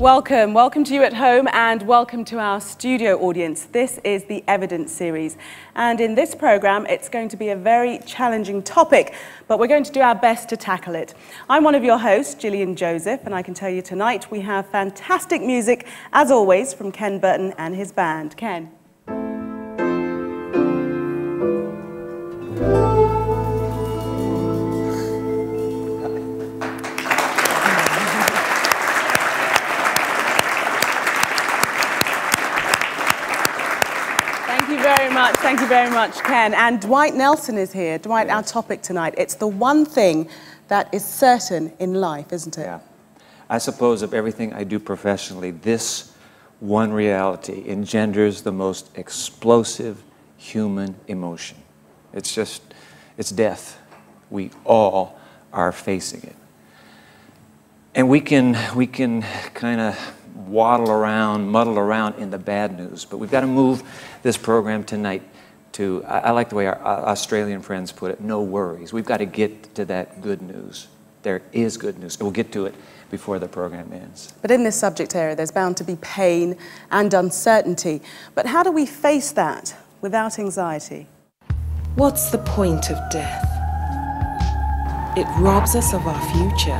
Welcome. Welcome to you at home and welcome to our studio audience. This is the Evidence series. And in this program, it's going to be a very challenging topic, but we're going to do our best to tackle it. I'm one of your hosts, Gillian Joseph, and I can tell you tonight we have fantastic music, as always, from Ken Burton and his band. Ken. Thank you very much, Ken. And Dwight Nelson is here. Dwight, our topic tonight, it's the one thing that is certain in life, isn't it? Yeah. I suppose of everything I do professionally, this one reality engenders the most explosive human emotion. It's death. We all are facing it. And we can kind of muddle around in the bad news, but we've got to move this program tonight to, I like the way our Australian friends put it, no worries. We've got to get to that good news. There is good news. We'll get to it before the program ends. But in this subject area, there's bound to be pain and uncertainty. But how do we face that without anxiety? What's the point of death? It robs us of our future.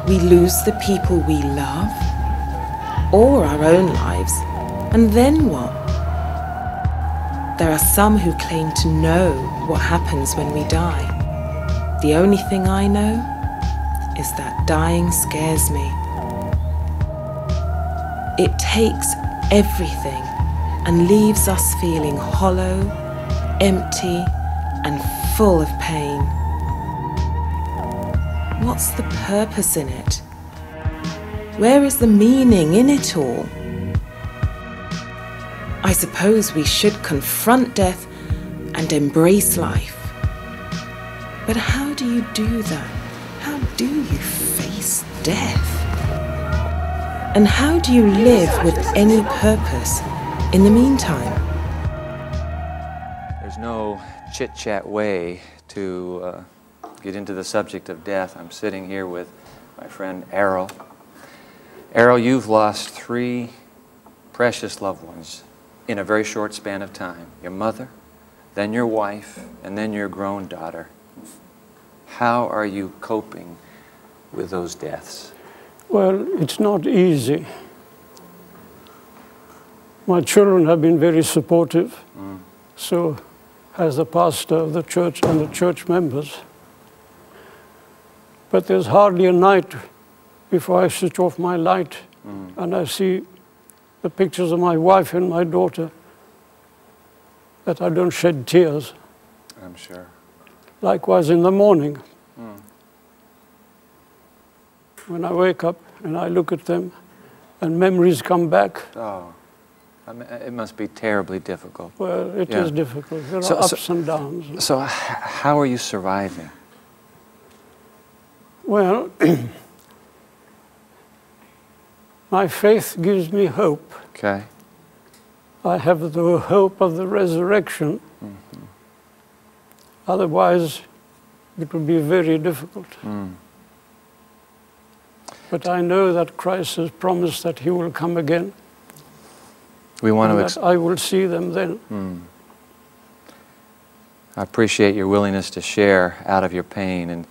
We lose the people we love, or our own lives, and then what? There are some who claim to know what happens when we die. The only thing I know is that dying scares me. It takes everything and leaves us feeling hollow, empty, and full of pain. What's the purpose in it? Where is the meaning in it all? I suppose we should confront death and embrace life. But how do you do that? How do you face death? And how do you live with any purpose in the meantime? There's no chit-chat way to get into the subject of death. I'm sitting here with my friend Errol. Errol, you've lost 3 precious loved ones in a very short span of time. Your mother, then your wife, and then your grown daughter. How are you coping with those deaths? Well, it's not easy. My children have been very supportive, so has the pastor of the church and the church members. But there's hardly a night before I switch off my light and I see the pictures of my wife and my daughter that I don't shed tears. I'm sure. Likewise in the morning. When I wake up and I look at them and memories come back. Oh, I mean, it must be terribly difficult. Well, it is difficult. There are ups and downs. So how are you surviving? Well, my faith gives me hope. Okay. I have the hope of the resurrection. Otherwise, it would be very difficult. But I know that Christ has promised that he will come again. We want that I will see them then. I appreciate your willingness to share out of your pain. And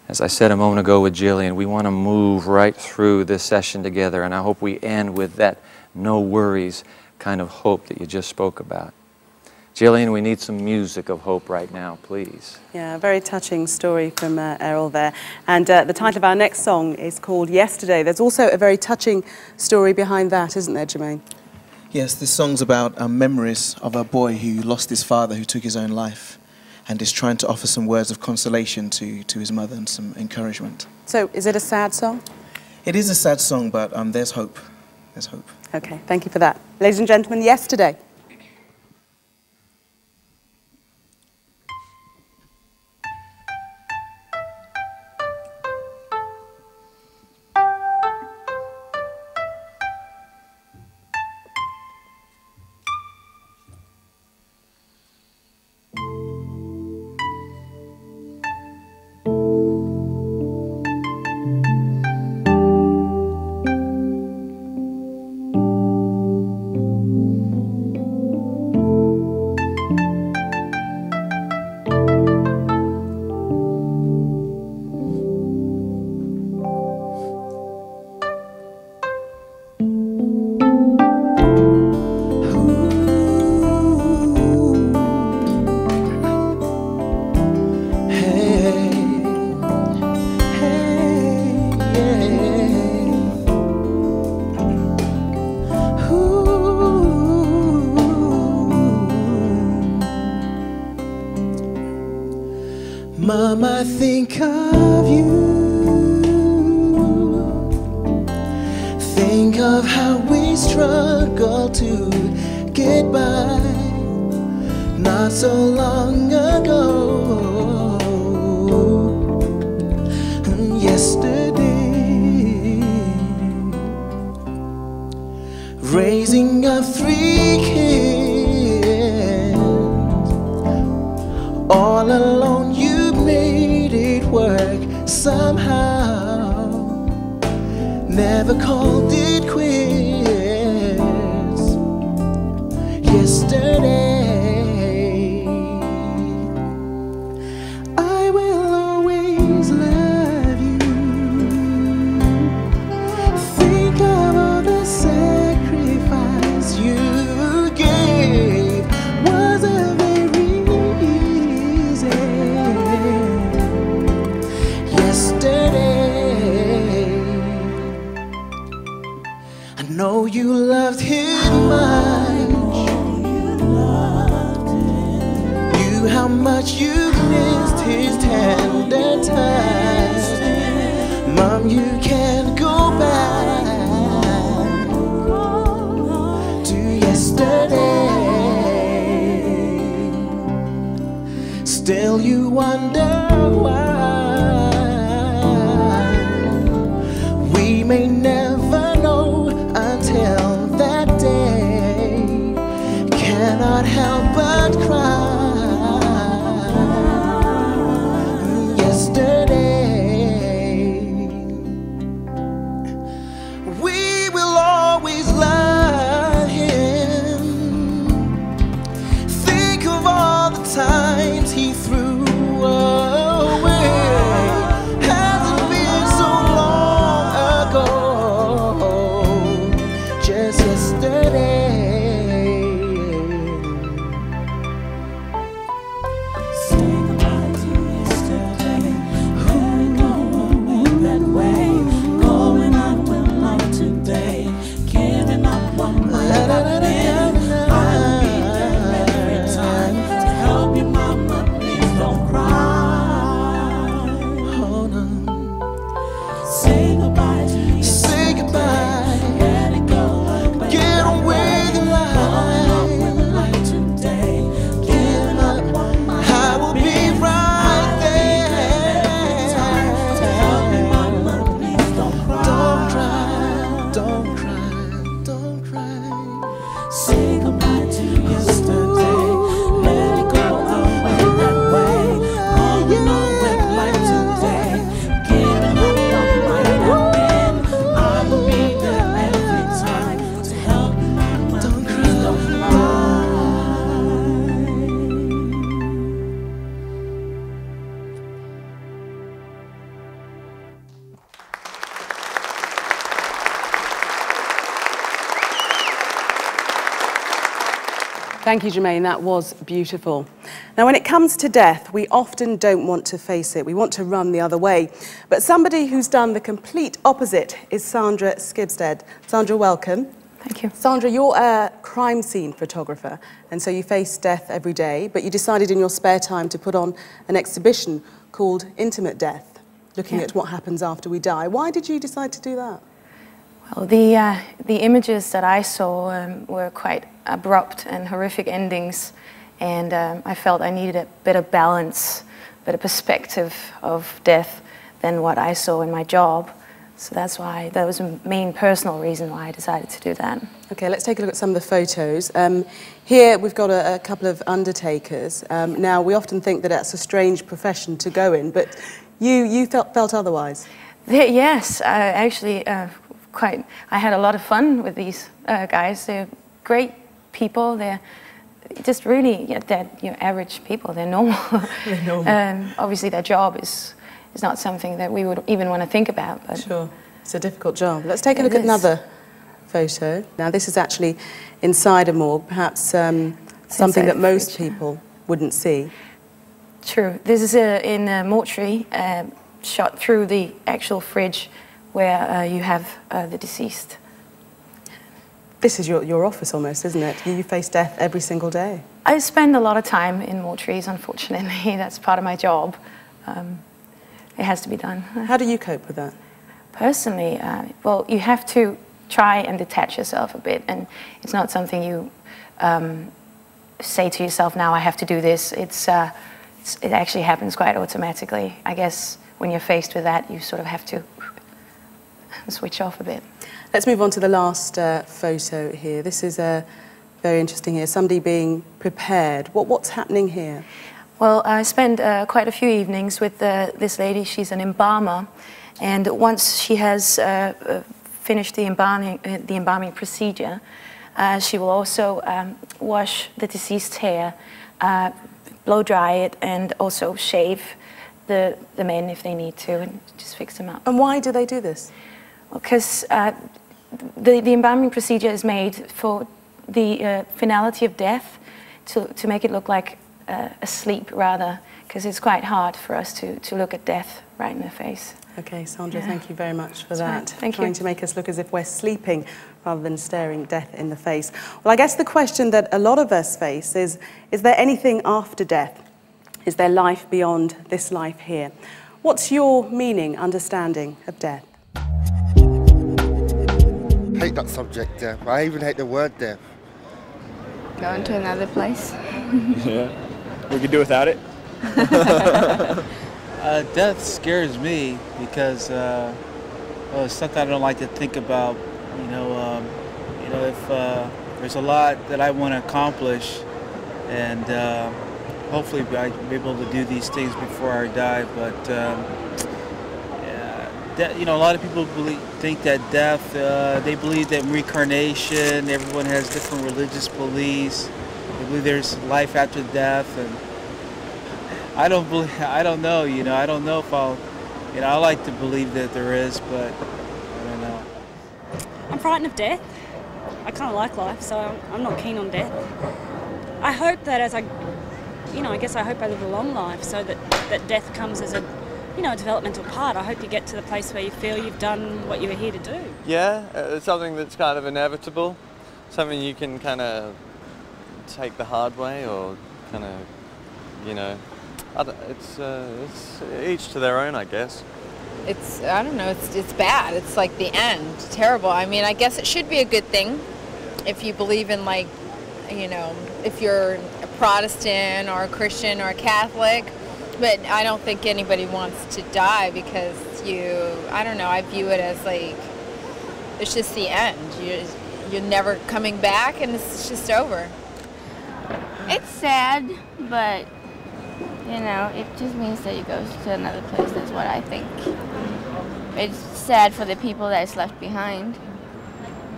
as I said a moment ago with Jillian, we want to move right through this session together, and I hope we end with that no worries kind of hope that you just spoke about. Jillian, we need some music of hope right now, please. Yeah, a very touching story from Errol there. And the title of our next song is called Yesterday. There's also a very touching story behind that, isn't there, Jermaine? Yes, this song's about memories of a boy who lost his father, who took his own life, and is trying to offer some words of consolation to his mother and some encouragement. So, is it a sad song? It is a sad song, but there's hope. There's hope. Okay, thank you for that. Ladies and gentlemen, Yesterday. Mom, I think of you. Think of how we struggled to get by not so long ago. Yesterday, raising up 3 kids all alone. You made it work somehow. Never called it quits. Yesterday, I will always love you. Think of all the sacrifice you gave. Was a very easy. Yesterday, I know you loved him much. You how much you missed his tender touch. Mom, you can't go back to yesterday. Still you wonder why we may never know until that day. Cannot help but cry. Yesterday, we will always love him. Think of all the times he threw away. Hasn't been so long ago, just yesterday. Say goodbye to yesterday. Let it go away that way. Going out with love today. Giving up what might have been. I will be there every time to help you, Mama. Please don't cry. Hold on. Say goodbye to yesterday. Say goodbye. Let it go away. Get away the Going out with line. light today. Giving up what might I will be right there. to help you, Mama. Please don't cry. Don't cry, don't cry, don't cry. Say goodbye to yesterday. Let it go away that way. Going on with life today. Giving up what might have been. I will be there every time to help you, Mama. Don't Please don't cry. cry. Thank you, Jermaine. That was beautiful. Now, when it comes to death, we often don't want to face it. We want to run the other way. But somebody who's done the complete opposite is Sandra Skibsted. Sandra, welcome. Thank you. Sandra, you're a crime scene photographer, and so you face death every day, but you decided in your spare time to put on an exhibition called Intimate Death, looking at what happens after we die. Why did you decide to do that? Well, the images that I saw were quite abrupt and horrific endings, and I felt I needed a better balance, better perspective of death than what I saw in my job. So that was a main personal reason why I decided to do that. Okay, let's take a look at some of the photos. Here we've got a couple of undertakers. Now, we often think that that's a strange profession to go in, but you felt otherwise. Yes, actually, I had a lot of fun with these guys. They're great people. They're just really, they're average people. They're normal. They're normal. Obviously, their job is not something that we would even want to think about. But sure, it's a difficult job. Let's take a look at another photo. Now, this is actually inside a morgue, perhaps something that most people wouldn't see. True. This is in a mortuary, shot through the actual fridge where you have the deceased. This is your office almost, isn't it? You face death every single day. I spend a lot of time in mortuaries, unfortunately. That's part of my job. it has to be done. How do you cope with that? Personally, well, you have to try and detach yourself a bit, and it's not something you say to yourself, now I have to do this. It actually happens quite automatically. I guess when you're faced with that, you sort of have to switch off a bit. Let's move on to the last photo here. This is very interesting here, somebody being prepared. What's happening here? Well, I spent quite a few evenings with this lady. She's an embalmer, and once she has finished the embalming procedure, she will also wash the deceased hair, blow dry it, and also shave the men if they need to, and just fix them up. And why do they do this? Because the embalming procedure is made for the finality of death, to make it look like a sleep rather, because it's quite hard for us to look at death right in the face. Okay, Sandra, thank you very much for that. Right. Thank you. Trying to make us look as if we're sleeping rather than staring death in the face. Well, I guess the question that a lot of us face is there anything after death? Is there life beyond this life here? What's your meaning, understanding of death? I hate that subject, death. I even hate the word death. Going to another place. Yeah, we could do without it. Death scares me because it's something I don't like to think about. If there's a lot that I want to accomplish, and hopefully I'll be able to do these things before I die. But a lot of people think that death. They believe that reincarnation. Everyone has different religious beliefs. They believe there's life after death, and I don't know. I don't know if I'll. I like to believe that there is, but I don't know. I'm frightened of death. I kind of like life, so I'm not keen on death. I hope that I guess I hope I live a long life, so that death comes as a developmental part. I hope you get to the place where you feel you've done what you were here to do. Yeah, it's something that's kind of inevitable, something you can kind of take the hard way, or kind of, it's each to their own, I guess. I don't know, it's bad. It's like the end. It's terrible. I mean, I guess it should be a good thing if you believe in, if you're a Protestant or a Christian or a Catholic. But I don't think anybody wants to die because I don't know, I view it as it's just the end. You're never coming back, and it's just over. It's sad, but it just means that you go to another place. That's what I think. It's sad for the people that it's left behind,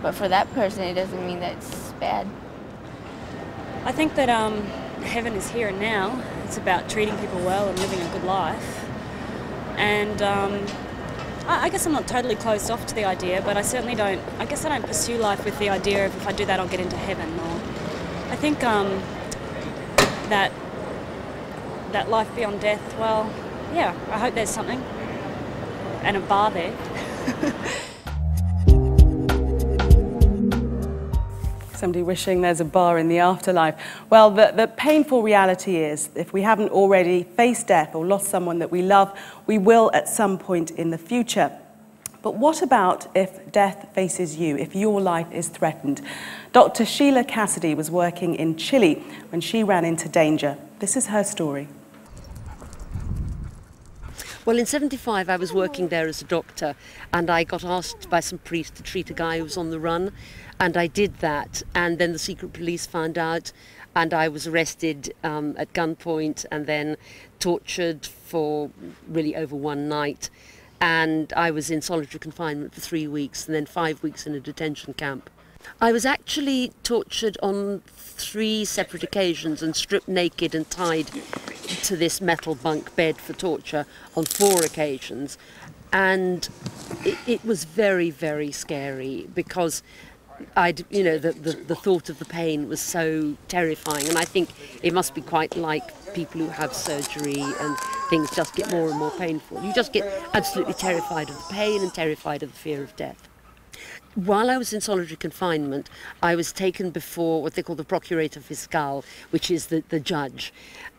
but for that person, it doesn't mean that it's bad. I think that heaven is here and now. It's about treating people well and living a good life. And I guess I'm not totally closed off to the idea, but I certainly don't. I guess I don't pursue life with the idea of if I do that, I'll get into heaven. Or I think that life beyond death. Well, yeah. I hope there's something, and a bar there. Somebody wishing there's a bar in the afterlife. Well, the painful reality is, if we haven't already faced death or lost someone that we love, we will at some point in the future. But what about if death faces you, if your life is threatened? Dr. Sheila Cassidy was working in Chile when she ran into danger. This is her story. Well, in '75, I was working there as a doctor, and I got asked by some priests to treat a guy who was on the run, and I did that. And then the secret police found out, and I was arrested at gunpoint and then tortured for really over one night. And I was in solitary confinement for 3 weeks, and then 5 weeks in a detention camp. I was actually tortured on 3 separate occasions and stripped naked and tied to this metal bunk bed for torture on 4 occasions. And it was very, very scary because the thought of the pain was so terrifying. And I think it must be quite like people who have surgery and things just get more and more painful. You just get absolutely terrified of the pain and terrified of the fear of death. while I was in solitary confinement, I was taken before what they call the procurator fiscal, which is the judge.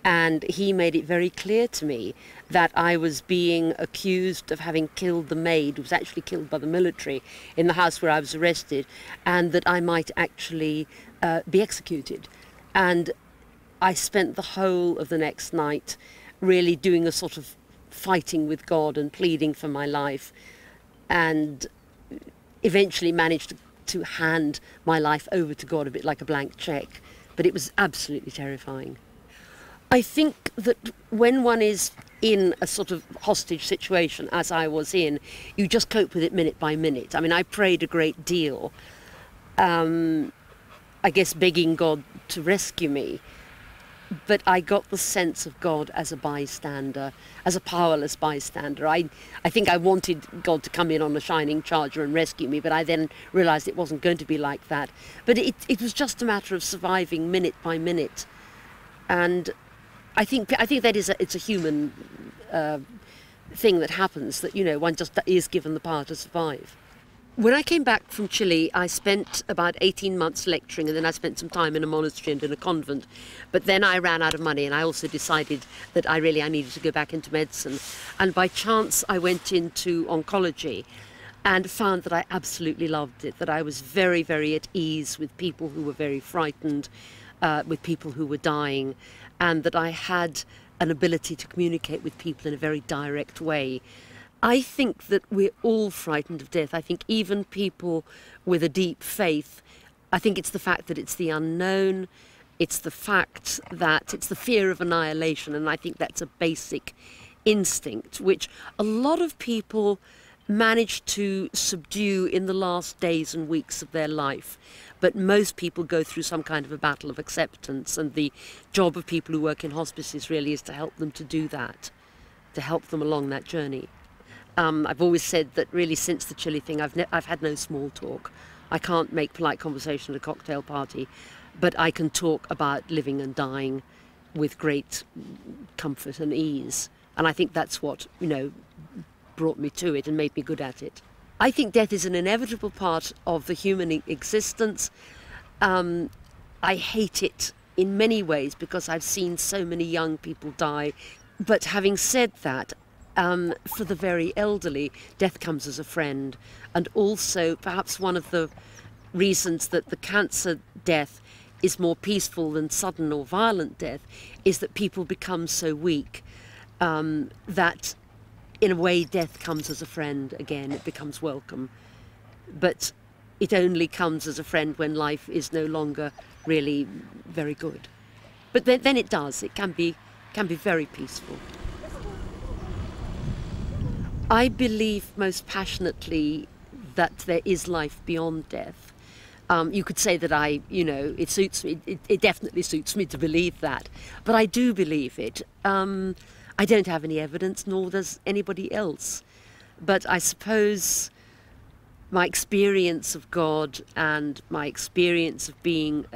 And he made it very clear to me that I was being accused of having killed the maid, who was actually killed by the military, in the house where I was arrested, and that I might actually be executed. And I spent the whole of the next night really doing a sort of fighting with God and pleading for my life, and eventually managed to hand my life over to God a bit like a blank check. But it was absolutely terrifying. I think that when one is in a sort of hostage situation, as I was in, you just cope with it minute by minute. I mean, I prayed a great deal, I guess begging God to rescue me. But I got the sense of God as a bystander, as a powerless bystander. I think I wanted God to come in on a shining charger and rescue me, but I then realised it wasn't going to be like that. But it was just a matter of surviving minute by minute. And I think that it's a human thing that happens, that, you know, one just is given the power to survive. When I came back from Chile, I spent about 18 months lecturing, and then I spent some time in a monastery and in a convent. But then I ran out of money, and I also decided that I needed to go back into medicine. And by chance, I went into oncology and found that I absolutely loved it, that I was very, very at ease with people who were very frightened, with people who were dying, and that I had an ability to communicate with people in a very direct way. I think that we're all frightened of death. I think even people with a deep faith, I think it's the fact that it's the unknown, it's the fact that it's the fear of annihilation, and I think that's a basic instinct which a lot of people manage to subdue in the last days and weeks of their life. But most people go through some kind of a battle of acceptance, and the job of people who work in hospices really is to help them to do that, to help them along that journey. I've always said that really since the Chile thing, I've had no small talk. I can't make polite conversation at a cocktail party, but I can talk about living and dying with great comfort and ease. And I think that's what, you know, brought me to it and made me good at it. I think death is an inevitable part of the human existence. I hate it in many ways because I've seen so many young people die. But having said that, for the very elderly, death comes as a friend. And also, perhaps one of the reasons that the cancer death is more peaceful than sudden or violent death is that people become so weak that, in a way, death comes as a friend again. It becomes welcome. But it only comes as a friend when life is no longer really very good. But then it does. It can be very peaceful. I believe most passionately that there is life beyond death. You could say that it suits me. It definitely suits me to believe that. But I do believe it. I don't have any evidence, nor does anybody else. But I suppose my experience of God and my experience of being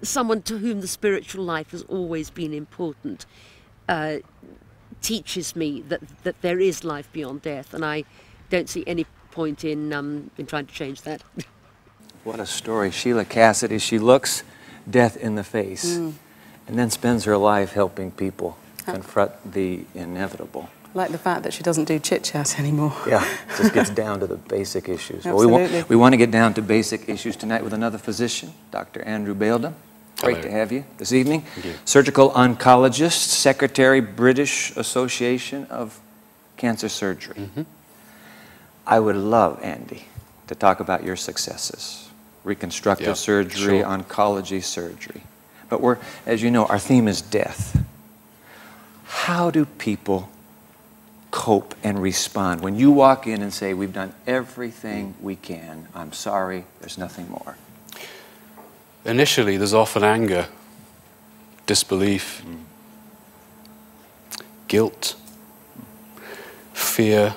someone to whom the spiritual life has always been important teaches me that there is life beyond death, and I don't see any point in trying to change that. What a story. Sheila Cassidy, she looks death in the face and then spends her life helping people confront the inevitable. Like the fact that she doesn't do chit-chat anymore. Yeah, just gets down to the basic issues. Absolutely. Well, we want to get down to basic issues tonight with another physician, Dr. Andrew Baildam. Great to have you this evening. Thank you. Surgical oncologist, Secretary, British Association of Cancer Surgery. Mm-hmm. I would love, Andy, to talk about your successes. Reconstructive surgery, oncology surgery. But as you know, our theme is death. How do people cope and respond when you walk in and say, we've done everything we can, I'm sorry, there's nothing more? Initially, there's often anger, disbelief, guilt, fear,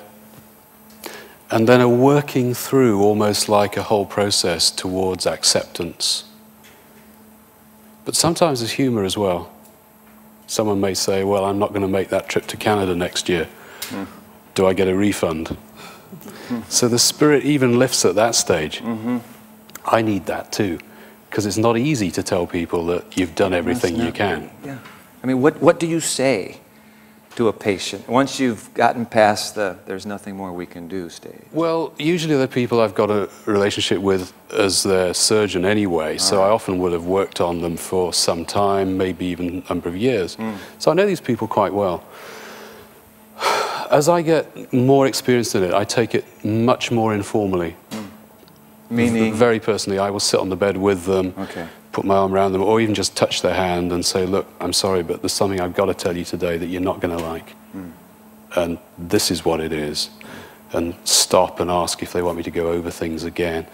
and then a working through almost like a whole process towards acceptance. But sometimes there's humor as well. Someone may say, well, I'm not going to make that trip to Canada next year. Do I get a refund? So the spirit even lifts at that stage. I need that too, because it's not easy to tell people that you've done everything you can. Yeah. I mean, what do you say to a patient once you've gotten past the "there's nothing more we can do" stage? Well, usually they're people I've got a relationship with as their surgeon anyway, so I often would have worked on them for some time, maybe even a number of years. So I know these people quite well. As I get more experienced in it, I take it much more informally. Meaning? Very personally, I will sit on the bed with them, put my arm around them, or even just touch their hand and say, look, I'm sorry, but there's something I've got to tell you today that you're not going to like. And this is what it is. And stop and ask if they want me to go over things again.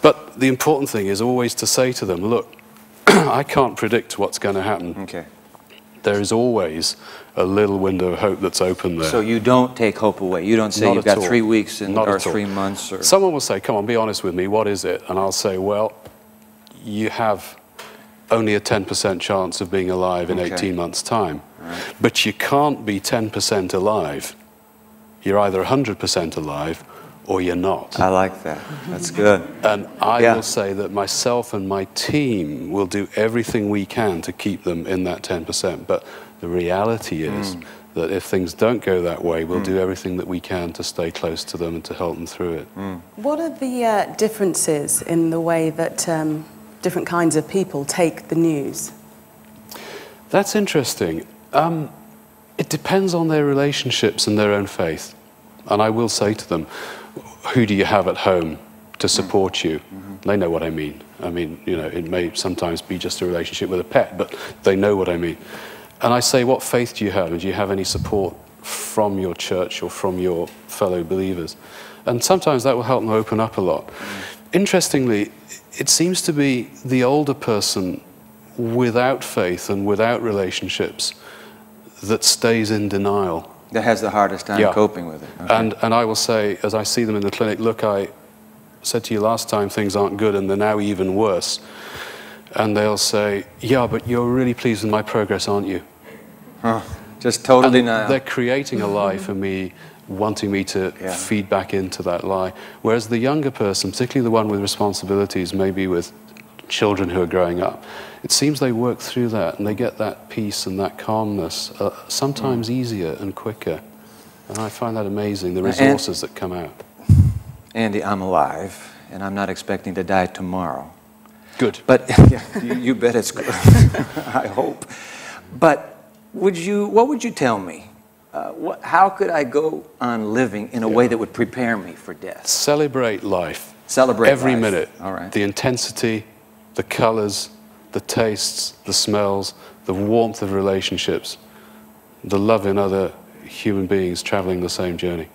But the important thing is always to say to them, look, I can't predict what's going to happen. There is always a little window of hope that's open there. So you don't take hope away. You don't say you've got 3 weeks or 3 months. Or... Someone will say, come on, be honest with me, what is it? And I'll say, well, you have only a 10% chance of being alive in 18 months' time. But you can't be 10% alive. You're either 100% alive or you're not. I like that. That's good. And I will say that myself and my team will do everything we can to keep them in that 10%. But the reality is that if things don't go that way, we'll do everything that we can to stay close to them and to help them through it. What are the differences in the way that different kinds of people take the news? That's interesting. It depends on their relationships and their own faith. And I will say to them, who do you have at home to support you? They know what I mean. I mean, you know, it may sometimes be just a relationship with a pet, but they know what I mean. And I say, what faith do you have? And do you have any support from your church or from your fellow believers? And sometimes that will help them open up a lot. Interestingly, it seems to be the older person without faith and without relationships that stays in denial. That has the hardest time coping with it. And I will say, as I see them in the clinic, look, I said to you last time things aren't good and they're now even worse. And they'll say, yeah, but you're really pleased with my progress, aren't you? Just total denial. They're creating a lie for me, wanting me to feed back into that lie. Whereas the younger person, particularly the one with responsibilities, maybe with children who are growing up, it seems they work through that and they get that peace and that calmness sometimes easier and quicker. And I find that amazing, the resources that come out. Andy, I'm alive and I'm not expecting to die tomorrow. Good. But you bet it's good. I hope. But what would you tell me? How could I go on living in a way that would prepare me for death? Celebrate life. Celebrate every life. minute. All right. The intensity, the colors, the tastes, the smells, the warmth of relationships, the love in other human beings traveling the same journey.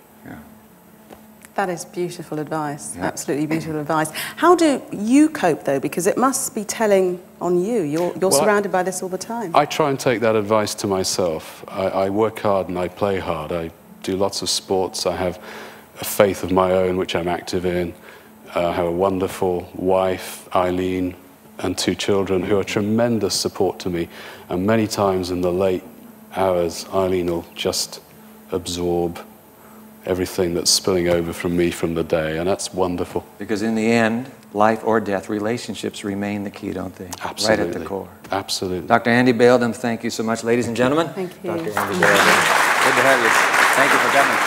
That is beautiful advice, absolutely beautiful advice. How do you cope, though? Because it must be telling on you. You're surrounded by this all the time. I try and take that advice to myself. I work hard and I play hard. I do lots of sports. I have a faith of my own, which I'm active in. I have a wonderful wife, Eileen, and 2 children who are tremendous support to me. And many times in the late hours, Eileen will just absorb everything that's spilling over from me from the day, and that's wonderful. Because in the end, life or death, relationships remain the key, don't they? Absolutely. Right at the core. Absolutely. Dr. Andy Baildum, thank you so much. Ladies and gentlemen, thank you. Dr. Andy Baildum. Good to have you. Thank you for coming.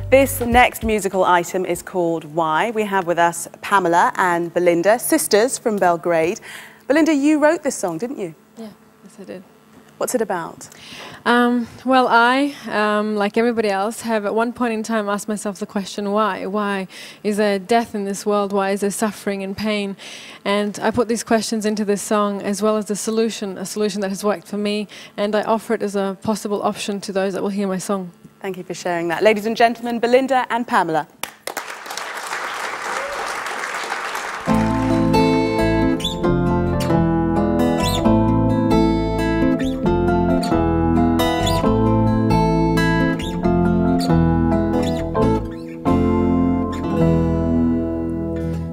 This next musical item is called Why. We have with us Pamela and Belinda, sisters from Belgrade. Belinda, you wrote this song, didn't you? Yeah, yes I did. What's it about? Well, I, like everybody else, have at one point in time asked myself the question, why? Why is there death in this world? Why is there suffering and pain? And I put these questions into this song as well as the solution, a solution that has worked for me, and I offer it as a possible option to those that will hear my song. Thank you for sharing that. Ladies and gentlemen, Belinda and Pamela.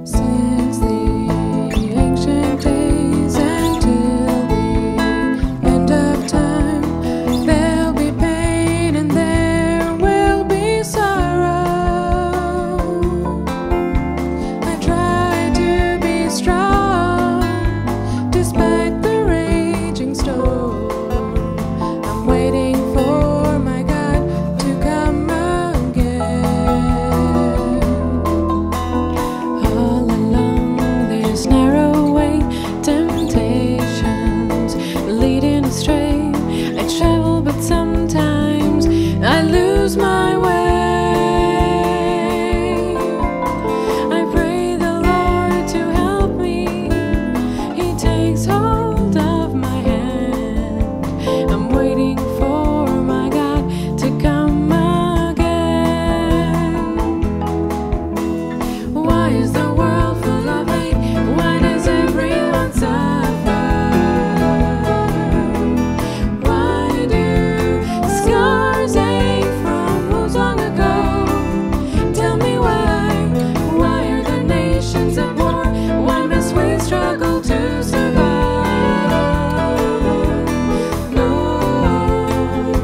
Since the ancient days until we strong despite the raging storm. I'm waiting for my God to come again. All along this narrow way, temptations leading astray. I travel, but sometimes I lose my way. I pray the Lord to help me. He takes hold of my hand. I'm waiting for my God to come again. Why is the world full of hate? Why does everyone suffer? Why do scars ache from wounds long ago? Tell me why. Why are the nations at war? Why must we struggle to survive? Lord,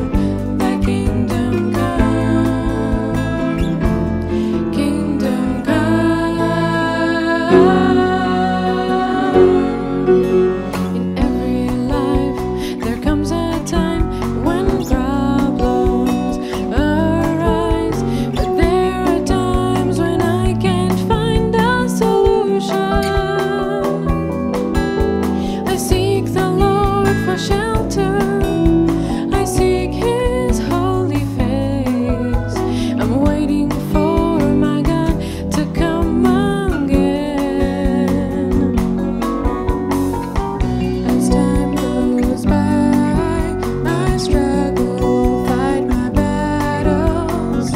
thy kingdom come. Kingdom come. In every life there comes a time when problems arise, but there are times when I can't find a solution. I seek the Lord for shelter. I seek His holy face. I'm waiting for my God to come again. As time goes by, I struggle, fight my battles.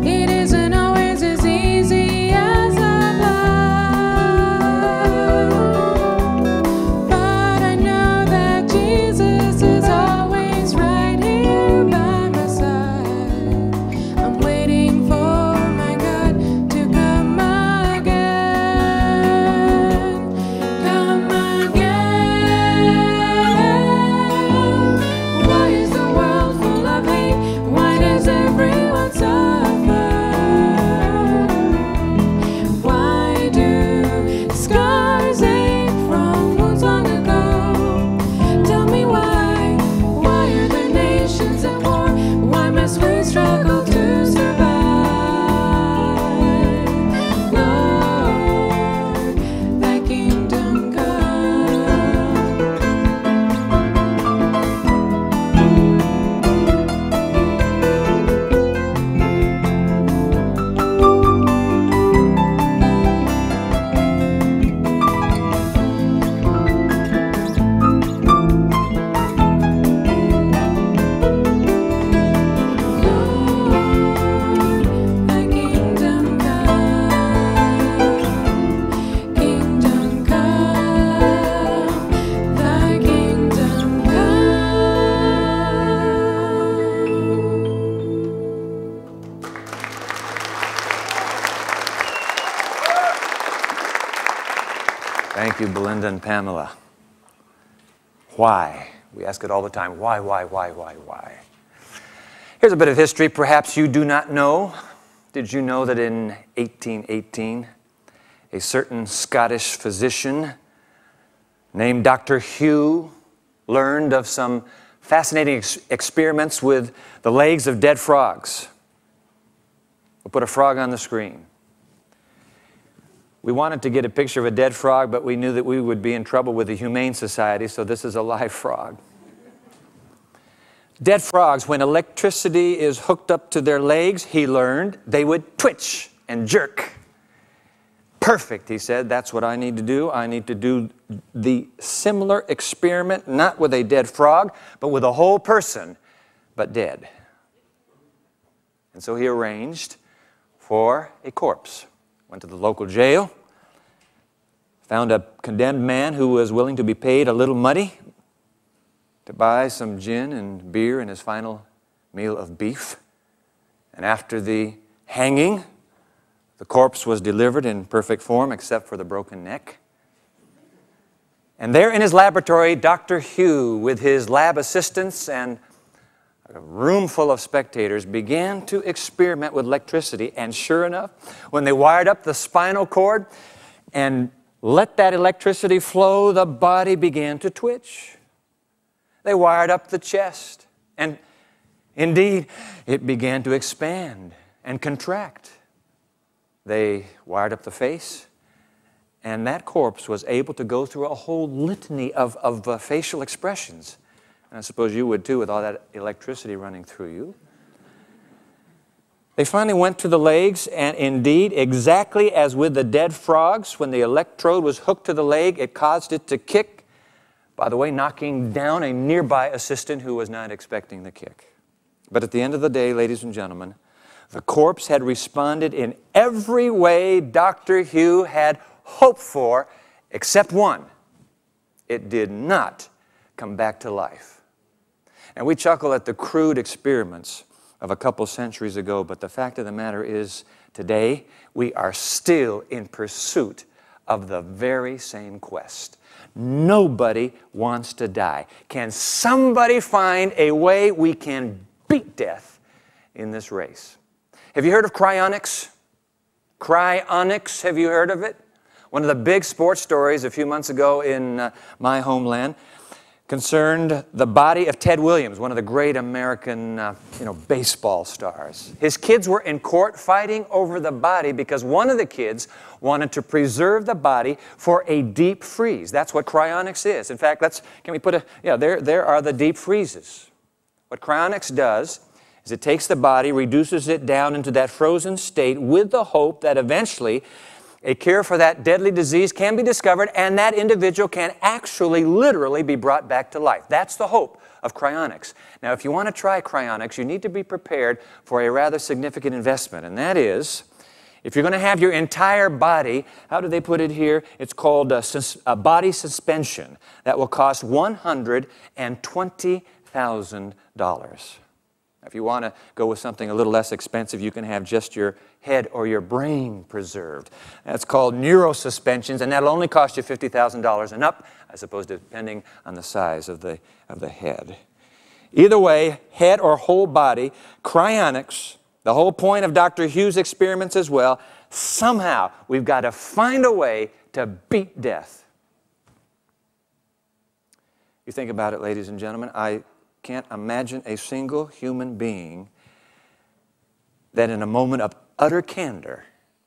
It isn't always as easy as I'd like, but I know that Jesus is always right here by my side. I'm waiting for my God to come again. Come again. Why is the world full of hate? Why does everyone suffer? Why do scars ache from wounds long ago? Tell me why. Why are the nations at war? Why must we struggle to survive? Lord, thy kingdom come. Thy kingdom come. Kingdom come. Thy kingdom Thank you, Belinda and Pamela. Why? We ask it all the time. Why? Here's a bit of history perhaps you do not know. Did you know that in 1818, a certain Scottish physician named Dr. Hugh learned of some fascinating experiments with the legs of dead frogs? We'll put a frog on the screen. We wanted to get a picture of a dead frog, but we knew that we would be in trouble with the Humane Society, so this is a live frog. Dead frogs, when electricity is hooked up to their legs, he learned, they would twitch and jerk. Perfect, he said, that's what I need to do. I need to do the similar experiment, not with a dead frog, but with a whole person, but dead. And so he arranged for a corpse. Went to the local jail, found a condemned man who was willing to be paid a little money to buy some gin and beer and his final meal of beef. And after the hanging, the corpse was delivered in perfect form except for the broken neck. And there in his laboratory, Dr. Hugh, with his lab assistants and a room full of spectators, began to experiment with electricity. And sure enough, when they wired up the spinal cord and let that electricity flow, the body began to twitch. They wired up the chest, and indeed, it began to expand and contract. They wired up the face, and that corpse was able to go through a whole litany of facial expressions. And I suppose you would too with all that electricity running through you. They finally went to the legs, and indeed, exactly as with the dead frogs, when the electrode was hooked to the leg, it caused it to kick, by the way, knocking down a nearby assistant who was not expecting the kick. But at the end of the day, ladies and gentlemen, the corpse had responded in every way Dr. Hugh had hoped for, except one. It did not come back to life. And we chuckle at the crude experiments of a couple centuries ago, but the fact of the matter is, today, we are still in pursuit of the very same quest. Nobody wants to die. Can somebody find a way we can beat death in this race? Have you heard of cryonics? Cryonics, have you heard of it? One of the big sports stories a few months ago in my homeland concerned the body of Ted Williams, one of the great American baseball stars. His kids were in court fighting over the body because one of the kids wanted to preserve the body for a deep freeze. That's what cryonics is. In fact, can we put there are the deep freezes. What cryonics does is it takes the body, reduces it down into that frozen state with the hope that eventually a cure for that deadly disease can be discovered and that individual can actually, literally be brought back to life. That's the hope of cryonics. Now, if you want to try cryonics, you need to be prepared for a rather significant investment, and that is, if you're going to have your entire body, how do they put it here? It's called a body suspension. That will cost $120,000. If you want to go with something a little less expensive, you can have just your head or your brain preserved. That's called neurosuspensions, and that'll only cost you $50,000 and up, I suppose, depending on the size of the head. Either way, head or whole body, cryonics, the whole point of Dr. Hugh's experiments as well, somehow we've got to find a way to beat death. You think about it, ladies and gentlemen, I can't imagine a single human being that in a moment of utter candor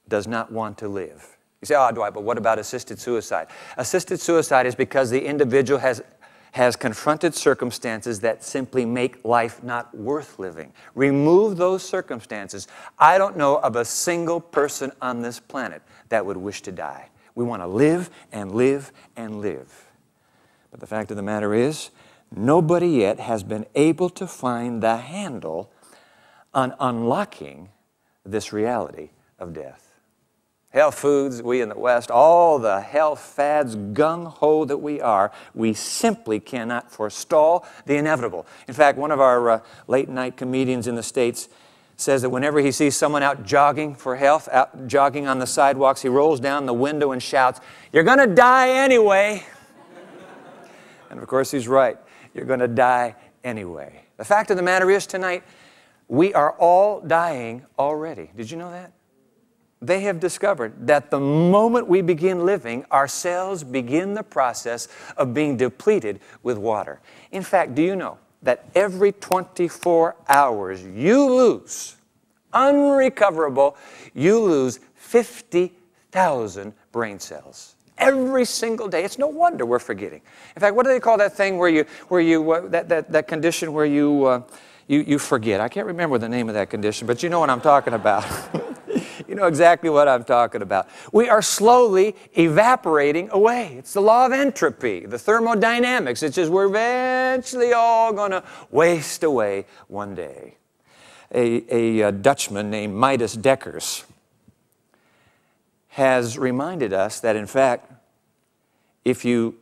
does not want to live. You say, oh, Dwight, but what about assisted suicide? Assisted suicide is because the individual has confronted circumstances that simply make life not worth living. Remove those circumstances. I don't know of a single person on this planet that would wish to die. We want to live and live and live. But the fact of the matter is, nobody yet has been able to find the handle on unlocking this reality of death. Health foods, we in the West, all the health fads, gung-ho that we are, we simply cannot forestall the inevitable. In fact, one of our late-night comedians in the States says that whenever he sees someone out jogging for health, out jogging on the sidewalks, he rolls down the window and shouts, "You're going to die anyway." And of course, he's right. You're going to die anyway. The fact of the matter is tonight, we are all dying already. Did you know that? They have discovered that the moment we begin living, our cells begin the process of being depleted with water. In fact, do you know that every 24 hours you lose, unrecoverable, you lose 50,000 brain cells. Every single day. It's no wonder we're forgetting. In fact, what do they call that thing that condition where you forget? I can't remember the name of that condition, but you know what I'm talking about. You know exactly what I'm talking about. We are slowly evaporating away. It's the law of entropy, the thermodynamics. It's just we're eventually all going to waste away one day. A Dutchman named Midas Dekkers has reminded us that, in fact, if you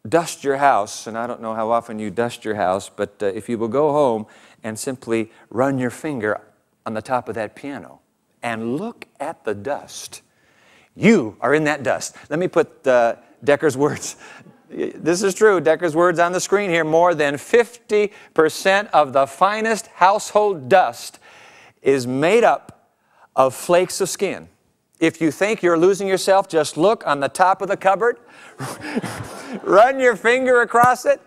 dust your house, and I don't know how often you dust your house, but if you will go home and simply run your finger on the top of that piano and look at the dust, you are in that dust. Let me put Decker's words. This is true. Decker's words on the screen here. More than 50% of the finest household dust is made up of flakes of skin. If you think you're losing yourself, just look on the top of the cupboard, run your finger across it,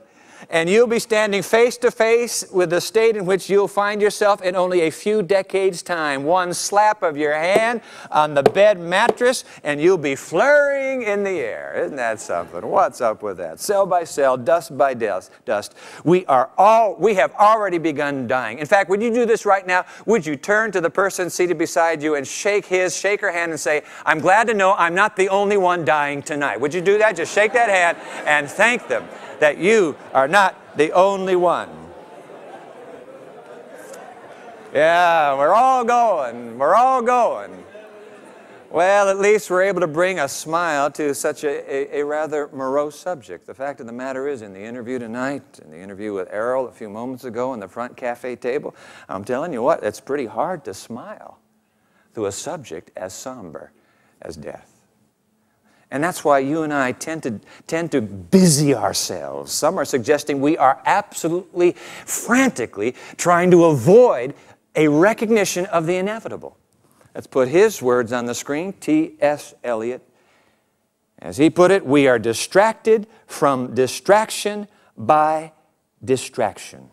and you'll be standing face to face with the state in which you'll find yourself in only a few decades' time. One slap of your hand on the bed mattress, and you'll be flurrying in the air. Isn't that something? What's up with that? Cell by cell, dust by dust. We have already begun dying. In fact, would you do this right now? Would you turn to the person seated beside you and shake her hand and say, I'm glad to know I'm not the only one dying tonight. Would you do that? Just shake that hand and thank them that you are not the only one. Yeah, we're all going. We're all going. Well, at least we're able to bring a smile to such a rather morose subject. The fact of the matter is, in the interview tonight, in the interview with Errol a few moments ago on the front cafe table, I'm telling you what, it's pretty hard to smile through a subject as somber as death. And that's why you and I tend to busy ourselves. Some are suggesting we are absolutely, frantically trying to avoid a recognition of the inevitable. Let's put his words on the screen, T.S. Eliot. As he put it, we are distracted from distraction by distraction.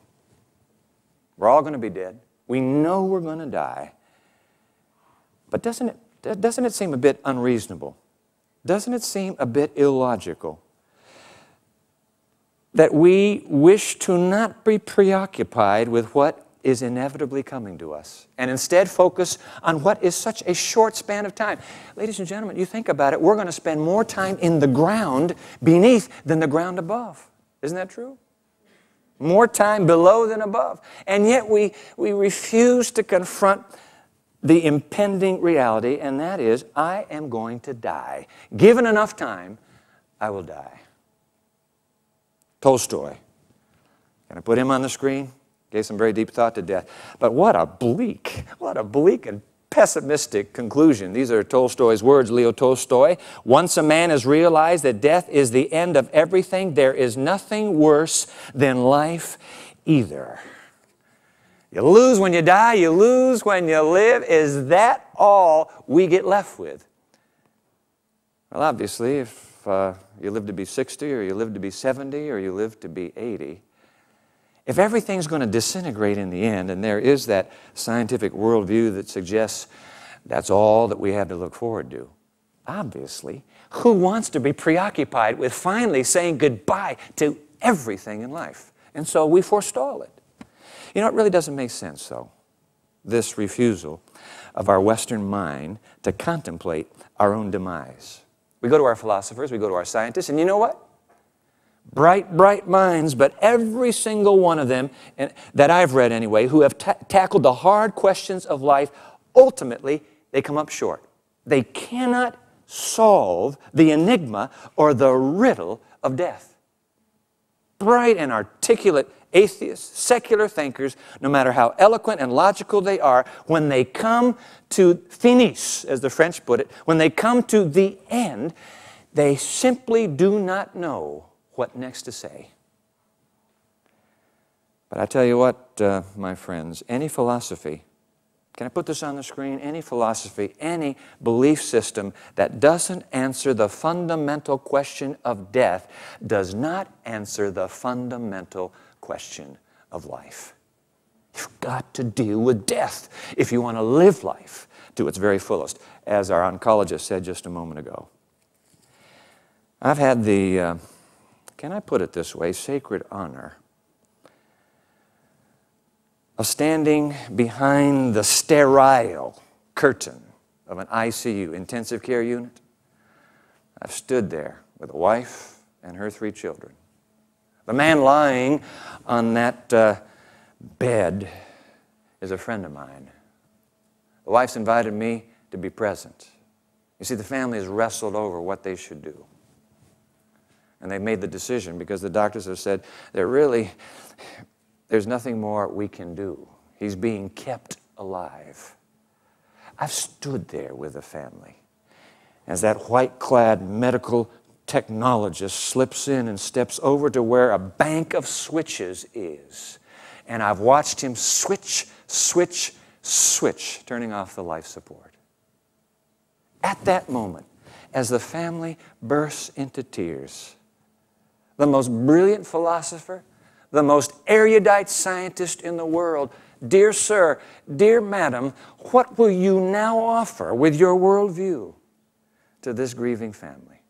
We're all going to be dead. We know we're going to die. But doesn't it seem a bit unreasonable? Doesn't it seem a bit illogical that we wish to not be preoccupied with what is inevitably coming to us and instead focus on what is such a short span of time? Ladies and gentlemen, you think about it, we're going to spend more time in the ground beneath than the ground above. Isn't that true? More time below than above. And yet we refuse to confront the impending reality, and that is, I am going to die. Given enough time, I will die. Tolstoy. Can I put him on the screen? Gave some very deep thought to death. But what a bleak and pessimistic conclusion. These are Tolstoy's words, Leo Tolstoy. Once a man has realized that death is the end of everything, there is nothing worse than life either. You lose when you die, you lose when you live. Is that all we get left with? Well, obviously, if you live to be 60, or you live to be 70, or you live to be 80, if everything's going to disintegrate in the end, and there is that scientific worldview that suggests that's all that we have to look forward to, obviously, who wants to be preoccupied with finally saying goodbye to everything in life? And so we forestall it. You know, it really doesn't make sense, though, this refusal of our Western mind to contemplate our own demise. We go to our philosophers, we go to our scientists, and you know what? Bright, bright minds, but every single one of them, that I've read anyway, who have tackled the hard questions of life, ultimately, they come up short. They cannot solve the enigma or the riddle of death. Bright and articulate atheists, secular thinkers, no matter how eloquent and logical they are, when they come to finis, as the French put it, when they come to the end, they simply do not know what next to say. But I tell you what, my friends, any philosophy, can I put this on the screen? Any philosophy, any belief system that doesn't answer the fundamental question of death does not answer the fundamental question of life. You've got to deal with death if you want to live life to its very fullest, as our oncologist said just a moment ago. I've had the, can I put it this way, sacred honor of standing behind the sterile curtain of an ICU, intensive care unit. I've stood there with a wife and her 3 children. The man lying on that bed is a friend of mine. The wife's invited me to be present. You see, the family has wrestled over what they should do. And they've made the decision because the doctors have said, there's nothing more we can do. He's being kept alive. I've stood there with the family as that white-clad medical technologist slips in and steps over to where a bank of switches is. And I've watched him switch, switch, switch, turning off the life support. at that moment, as the family bursts into tears, the most brilliant philosopher, the most erudite scientist in the world, dear sir, dear madam, what will you now offer with your worldview to this grieving family?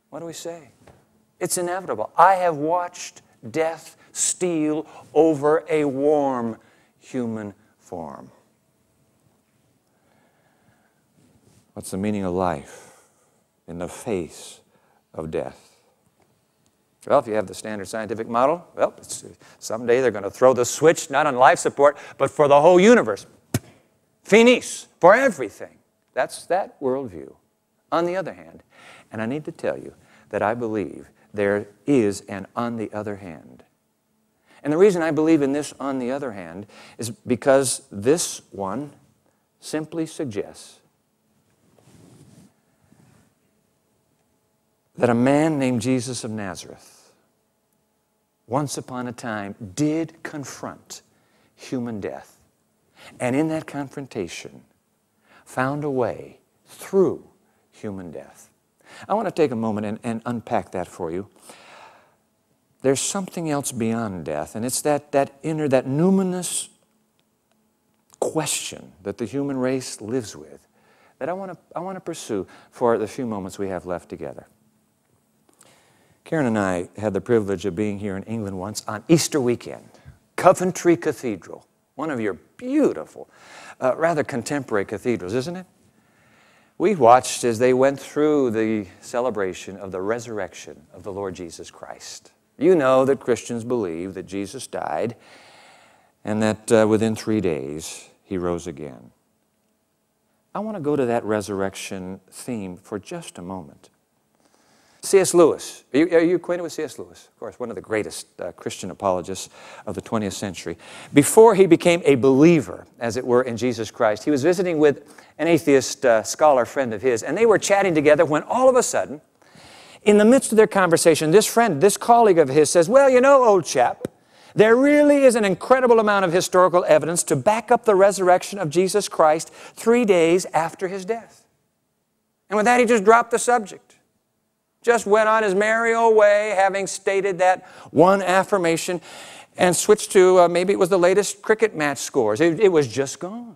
What do we say? It's inevitable. I have watched death steal over a warm human form. What's the meaning of life in the face of death? Well, if you have the standard scientific model, well, someday they're going to throw the switch, not on life support, but for the whole universe. Finis, for everything. That's that worldview. On the other hand, and I need to tell you that I believe there is an on the other hand. And the reason I believe in this on the other hand is because this one simply suggests that a man named Jesus of Nazareth, once upon a time, did confront human death. And in that confrontation, found a way through human death. I want to take a moment and unpack that for you. There's something else beyond death, and it's that inner, that numinous question that the human race lives with that I want to pursue for the few moments we have left together. Karen and I had the privilege of being here in England once on Easter weekend. Coventry Cathedral, one of your beautiful, rather contemporary cathedrals, isn't it? We watched as they went through the celebration of the resurrection of the Lord Jesus Christ. You know that Christians believe that Jesus died and that within 3 days he rose again. I want to go to that resurrection theme for just a moment. C.S. Lewis. Are you acquainted with C.S. Lewis? Of course, one of the greatest Christian apologists of the 20th century. Before he became a believer, as it were, in Jesus Christ, he was visiting with an atheist scholar friend of his, and they were chatting together when all of a sudden, in the midst of their conversation, this friend, this colleague of his says, well, you know, old chap, there really is an incredible amount of historical evidence to back up the resurrection of Jesus Christ 3 days after his death. And with that, he just dropped the subject. Just went on his merry old way, having stated that one affirmation, and switched to, maybe it was the latest cricket match scores. It was just gone.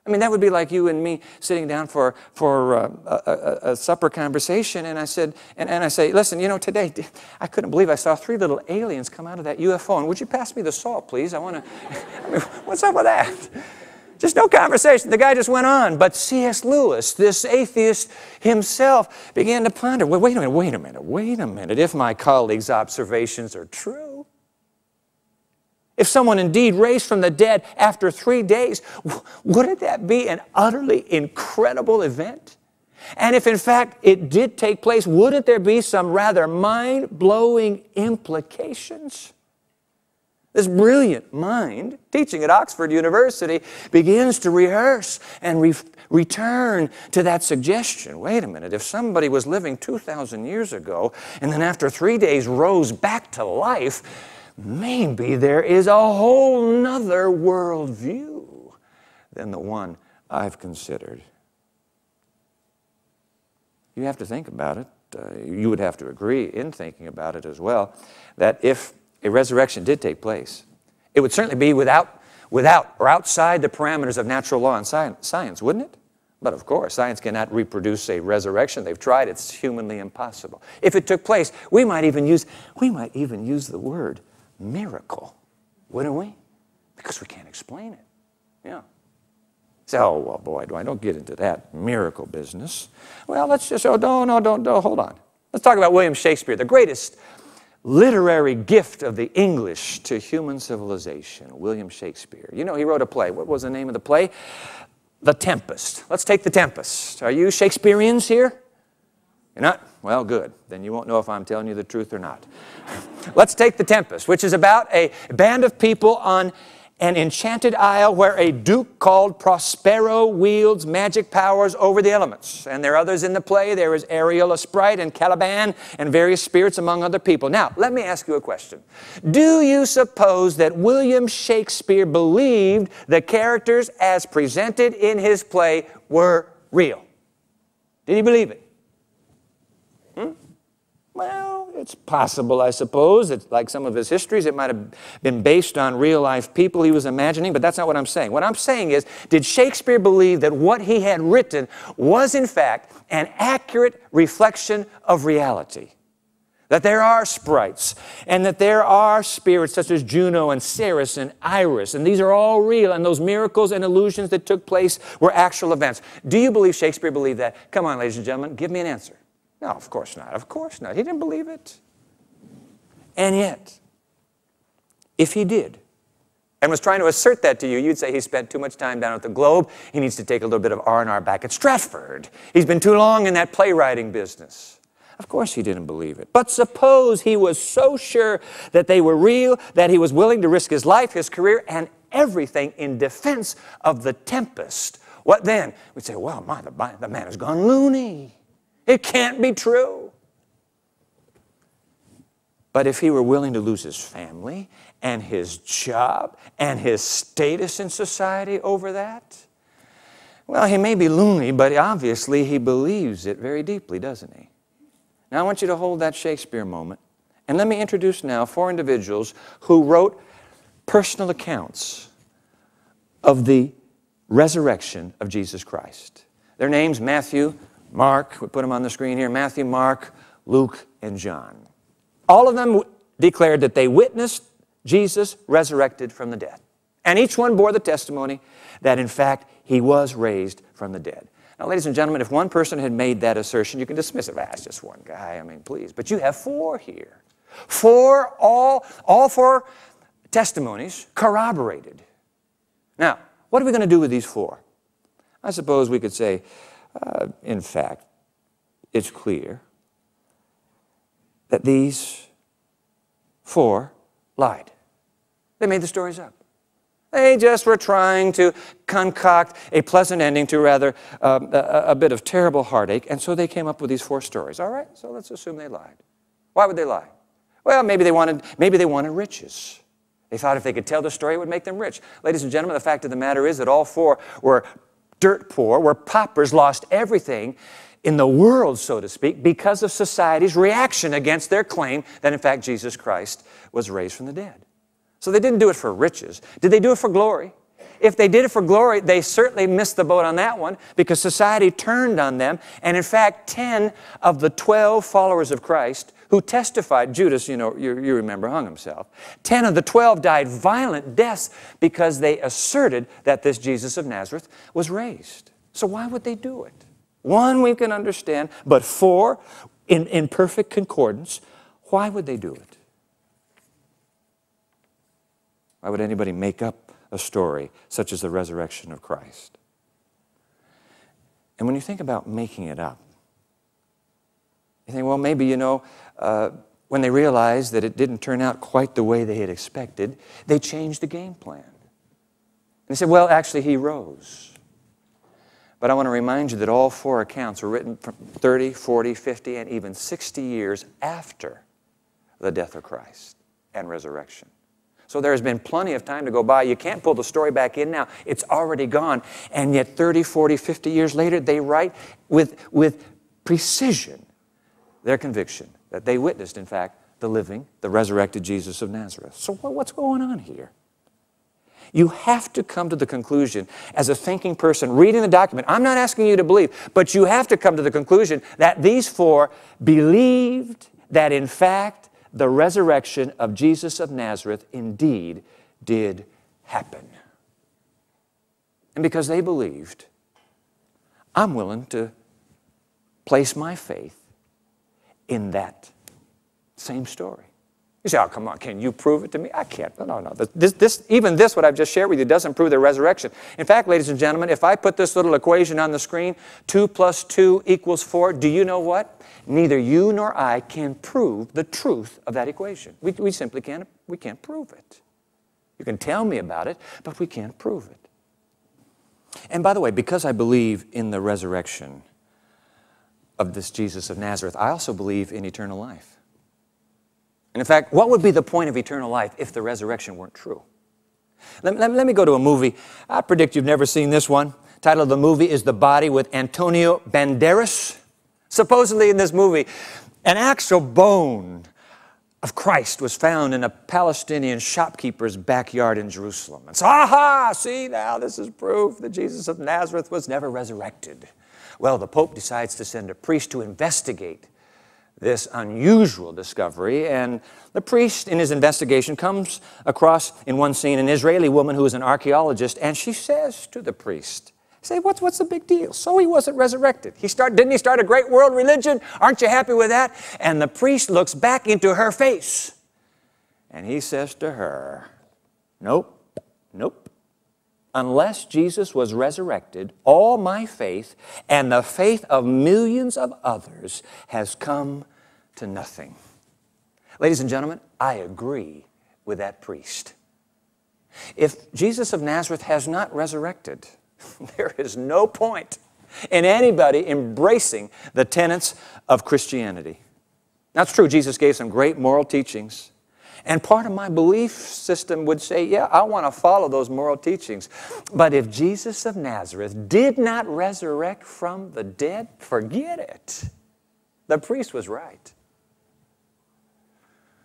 I mean, that would be like you and me sitting down for a supper conversation, and I said, and I say, listen, you know, today, I couldn't believe I saw 3 little aliens come out of that UFO, and would you pass me the salt, please? I mean, what's up with that? Just no conversation. The guy just went on. But C.S. Lewis, this atheist himself, began to ponder, well, wait a minute. If my colleague's observations are true, if someone indeed raised from the dead after 3 days, wouldn't that be an utterly incredible event? And if in fact it did take place, wouldn't there be some rather mind-blowing implications? This brilliant mind, teaching at Oxford University, begins to rehearse and return to that suggestion. Wait a minute, if somebody was living 2,000 years ago and then after 3 days rose back to life, maybe there is a whole nother worldview than the one I've considered. You have to think about it. You would have to agree in thinking about it as well, that if a resurrection did take place, it would certainly be without or outside the parameters of natural law and science, wouldn't it? But of course, science cannot reproduce a resurrection. They've tried. It's humanly impossible. If it took place, we might even use the word miracle, wouldn't we? Because we can't explain it. Yeah. So, oh, well, boy, don't get into that miracle business. Well, let's just, hold on. Let's talk about William Shakespeare, the greatest literary gift of the English to human civilization, William Shakespeare. You know, he wrote a play. What was the name of the play? The Tempest. Let's take The Tempest. Are you Shakespeareans here? You're not? Well, good. Then you won't know if I'm telling you the truth or not. Let's take The Tempest, which is about a band of people on an enchanted isle where a duke called Prospero wields magic powers over the elements. And there are others in the play. There is Ariel, a sprite, and Caliban, and various spirits among other people. Now, let me ask you a question. Do you suppose that William Shakespeare believed the characters as presented in his play were real? Did he believe it? Well, it's possible, I suppose. It's like some of his histories, it might have been based on real-life people he was imagining, but that's not what I'm saying. What I'm saying is, did Shakespeare believe that what he had written was, in fact, an accurate reflection of reality? That there are sprites, and that there are spirits such as Juno and Ceres and Iris, and these are all real, and those miracles and illusions that took place were actual events. Do you believe Shakespeare believed that? Come on, ladies and gentlemen, give me an answer. No, of course not. Of course not. He didn't believe it. And yet, if he did, and was trying to assert that to you, you'd say he spent too much time down at the Globe. He needs to take a little bit of R&R back at Stratford. He's been too long in that playwriting business. Of course he didn't believe it. But suppose he was so sure that they were real that he was willing to risk his life, his career, and everything in defense of the Tempest. What then? We'd say, well, the man has gone loony. It can't be true. But if he were willing to lose his family and his job and his status in society over that, well, he may be loony, but obviously he believes it very deeply, doesn't he? Now I want you to hold that Shakespeare moment, and let me introduce now 4 individuals who wrote personal accounts of the resurrection of Jesus Christ. Their names, Matthew, Mark, we put them on the screen here, Matthew, Mark, Luke, and John. All of them declared that they witnessed Jesus resurrected from the dead. And each one bore the testimony that, in fact, he was raised from the dead. Now, ladies and gentlemen, if one person had made that assertion, you can dismiss it. It's just one guy, I mean, please. But you have 4 here. All 4 testimonies corroborated. Now, what are we going to do with these 4? I suppose we could say, in fact, it's clear that these 4 lied. They made the stories up. They just were trying to concoct a pleasant ending to rather a bit of terrible heartache, and so they came up with these 4 stories. All right, so let's assume they lied. Why would they lie? Well, maybe they wanted riches. They thought if they could tell the story, it would make them rich. Ladies and gentlemen, the fact of the matter is that all 4 were dirt poor, were paupers, lost everything in the world, so to speak, because of society's reaction against their claim that, in fact, Jesus Christ was raised from the dead. So they didn't do it for riches. Did they do it for glory? If they did it for glory, they certainly missed the boat on that one because society turned on them. And in fact, 10 of the 12 followers of Christ who testified, Judas, you remember, hung himself. 10 of the 12 died violent deaths because they asserted that this Jesus of Nazareth was raised. So why would they do it? 1 we can understand, but 4 in perfect concordance. Why would they do it? Why would anybody make up a story such as the resurrection of Christ? And when you think about making it up, you think, well, maybe, when they realized that it didn't turn out quite the way they had expected, they changed the game plan. And they said, well, actually, he rose. But I want to remind you that all 4 accounts were written from 30, 40, 50, and even 60 years after the death of Christ and resurrection. So there has been plenty of time to go by. You can't pull the story back in now. It's already gone. And yet 30, 40, 50 years later, they write with precision their conviction that they witnessed, in fact, the living, the resurrected Jesus of Nazareth. So what's going on here? You have to come to the conclusion, as a thinking person, reading the document, I'm not asking you to believe, but you have to come to the conclusion that these 4 believed that, in fact, the resurrection of Jesus of Nazareth indeed did happen. And because they believed, I'm willing to place my faith in that same story. You say, oh, come on, can you prove it to me? I can't. No. Even this, what I've just shared with you, doesn't prove the resurrection. In fact, ladies and gentlemen, if I put this little equation on the screen, 2 + 2 = 4, do you know what? Neither you nor I can prove the truth of that equation. We simply can't prove it. You can tell me about it, but we can't prove it. And by the way, because I believe in the resurrection of this Jesus of Nazareth, I also believe in eternal life. And in fact, what would be the point of eternal life if the resurrection weren't true? Let me go to a movie. I predict you've never seen this one. Title of the movie is The Body with Antonio Banderas. Supposedly in this movie, an actual bone of Christ was found in a Palestinian shopkeeper's backyard in Jerusalem. And so, aha, see now this is proof that Jesus of Nazareth was never resurrected. Well, the Pope decides to send a priest to investigate this unusual discovery, and the priest in his investigation comes across in one scene an Israeli woman who is an archaeologist, and she says to the priest, say, what's the big deal? So he wasn't resurrected. Didn't he start a great world religion? Aren't you happy with that? And the priest looks back into her face, and he says to her, nope, nope. Unless Jesus was resurrected, all my faith and the faith of millions of others has come to nothing. Ladies and gentlemen, I agree with that priest. If Jesus of Nazareth has not resurrected, there is no point in anybody embracing the tenets of Christianity. That's true. Jesus gave some great moral teachings. And part of my belief system would say, yeah, I want to follow those moral teachings. But if Jesus of Nazareth did not resurrect from the dead, forget it. The priest was right.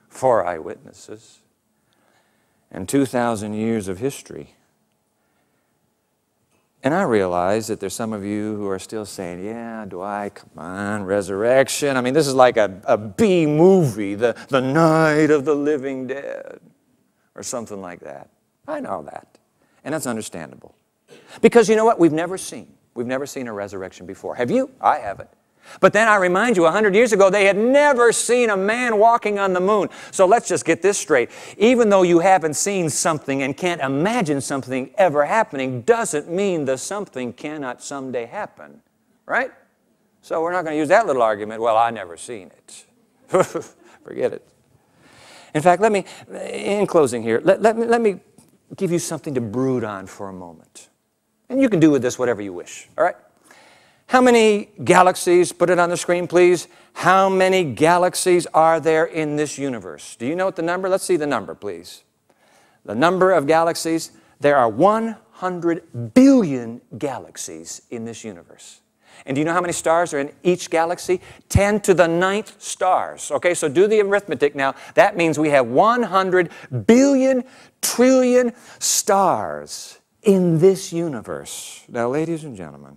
4 eyewitnesses and 2,000 years of history. And I realize that there's some of you who are still saying, yeah, come on, resurrection. I mean, this is like a B movie, the night of the living dead, or something like that. I know that, and that's understandable. Because you know what? We've never seen a resurrection before. Have you? I haven't. But then I remind you, 100 years ago, they had never seen a man walking on the moon. So let's just get this straight. Even though you haven't seen something and can't imagine something ever happening, doesn't mean the something cannot someday happen. Right? So we're not going to use that little argument, well, I never seen it. Forget it. In fact, in closing here, let me give you something to brood on for a moment. And you can do with this whatever you wish, all right? How many galaxies, put it on the screen please, how many galaxies are there in this universe? Do you know what the number? Let's see the number, please. The number of galaxies, there are 100 billion galaxies in this universe. And do you know how many stars are in each galaxy? 10 to the 9th stars. Okay, so do the arithmetic now. That means we have 100 billion trillion stars in this universe. Now, ladies and gentlemen,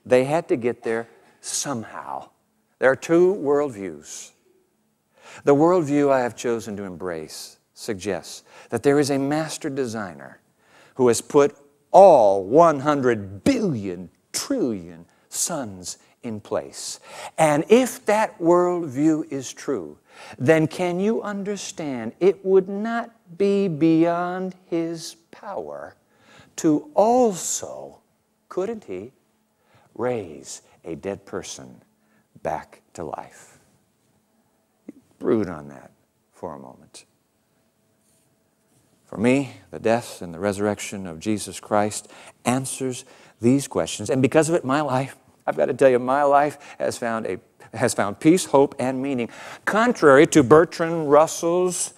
they had to get there somehow. There are 2 worldviews. The worldview I have chosen to embrace suggests that there is a master designer who has put all 100 billion trillion suns in place. And if that worldview is true, then can you understand it would not be beyond his power to also, couldn't he, raise a dead person back to life? Brood on that for a moment. For me, the death and the resurrection of Jesus Christ answers these questions. And because of it, my life, I've got to tell you, my life has found peace, hope, and meaning. Contrary to Bertrand Russell's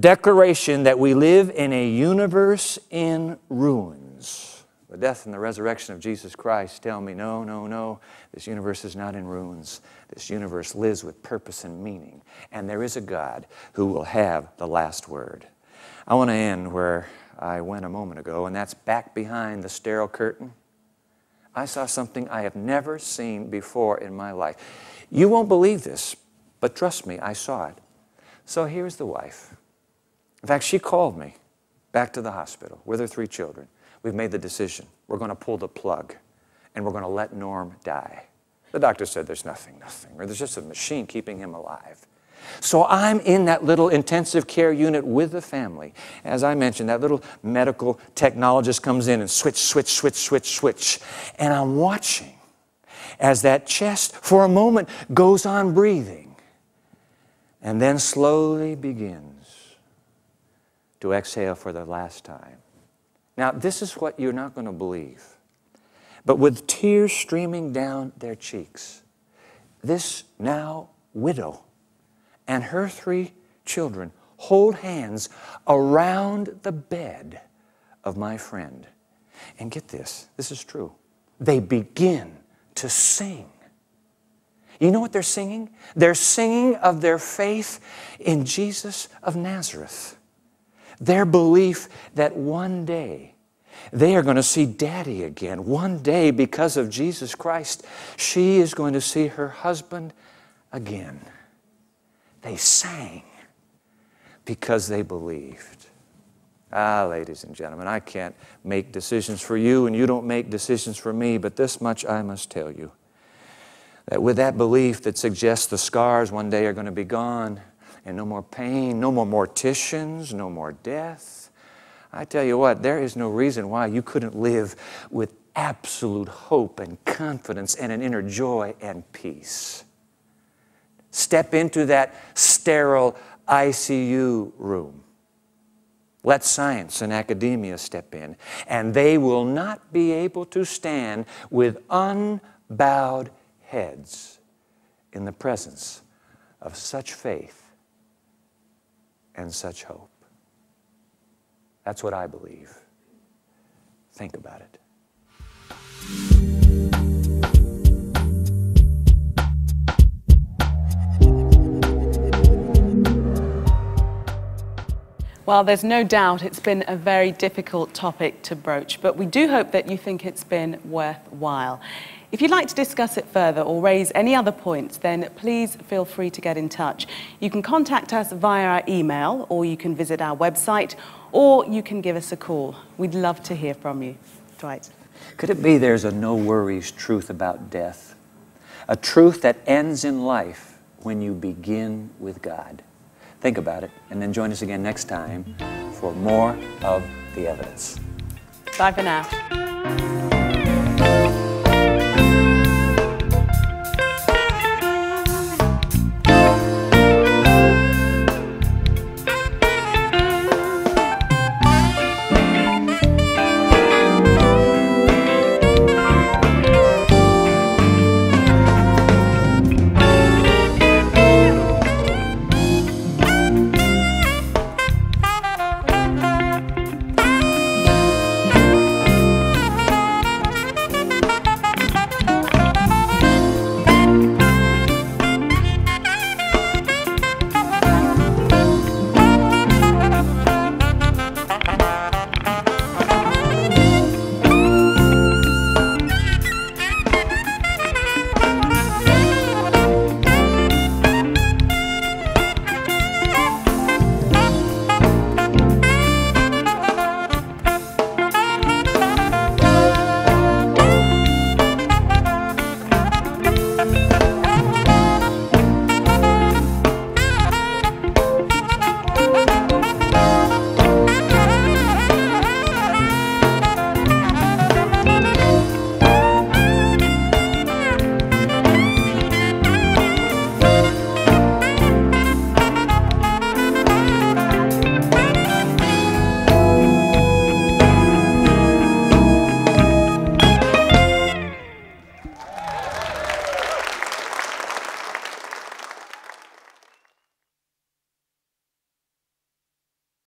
declaration that we live in a universe in ruins. The death and the resurrection of Jesus Christ tell me, no, no, no, this universe is not in ruins. This universe lives with purpose and meaning. And there is a God who will have the last word. I want to end where I went a moment ago, and that's back behind the sterile curtain. I saw something I have never seen before in my life. You won't believe this, but trust me, I saw it. So here's the wife. In fact, she called me back to the hospital with her 3 children. We've made the decision. We're going to pull the plug, and we're going to let Norm die. The doctor said there's nothing, or there's just a machine keeping him alive. So I'm in that little intensive care unit with the family. As I mentioned, that little medical technologist comes in and switch. And I'm watching as that chest, for a moment, goes on breathing and then slowly begins to exhale for the last time. Now, this is what you're not going to believe. But with tears streaming down their cheeks, this now widow and her 3 children hold hands around the bed of my friend. And get this is true. They begin to sing. You know what they're singing? They're singing of their faith in Jesus of Nazareth. Their belief that one day they are going to see Daddy again. One day, because of Jesus Christ, she is going to see her husband again. They sang because they believed. Ladies and gentlemen, I can't make decisions for you, and you don't make decisions for me, but this much I must tell you. That with that belief that suggests the scars one day are going to be gone, and no more pain, no more morticians, no more death, I tell you what, there is no reason why you couldn't live with absolute hope and confidence and an inner joy and peace. Step into that sterile ICU room. Let science and academia step in, and they will not be able to stand with unbowed heads in the presence of such faith and such hope. That's what I believe. Think about it. Well, there's no doubt it's been a very difficult topic to broach, but we do hope that you think it's been worthwhile. If you'd like to discuss it further or raise any other points, then please feel free to get in touch. You can contact us via our email, or you can visit our website, or you can give us a call. We'd love to hear from you. Dwight. Could it be there's a no-worries truth about death? A truth that ends in life when you begin with God. Think about it, and then join us again next time for more of The Evidence. Bye for now.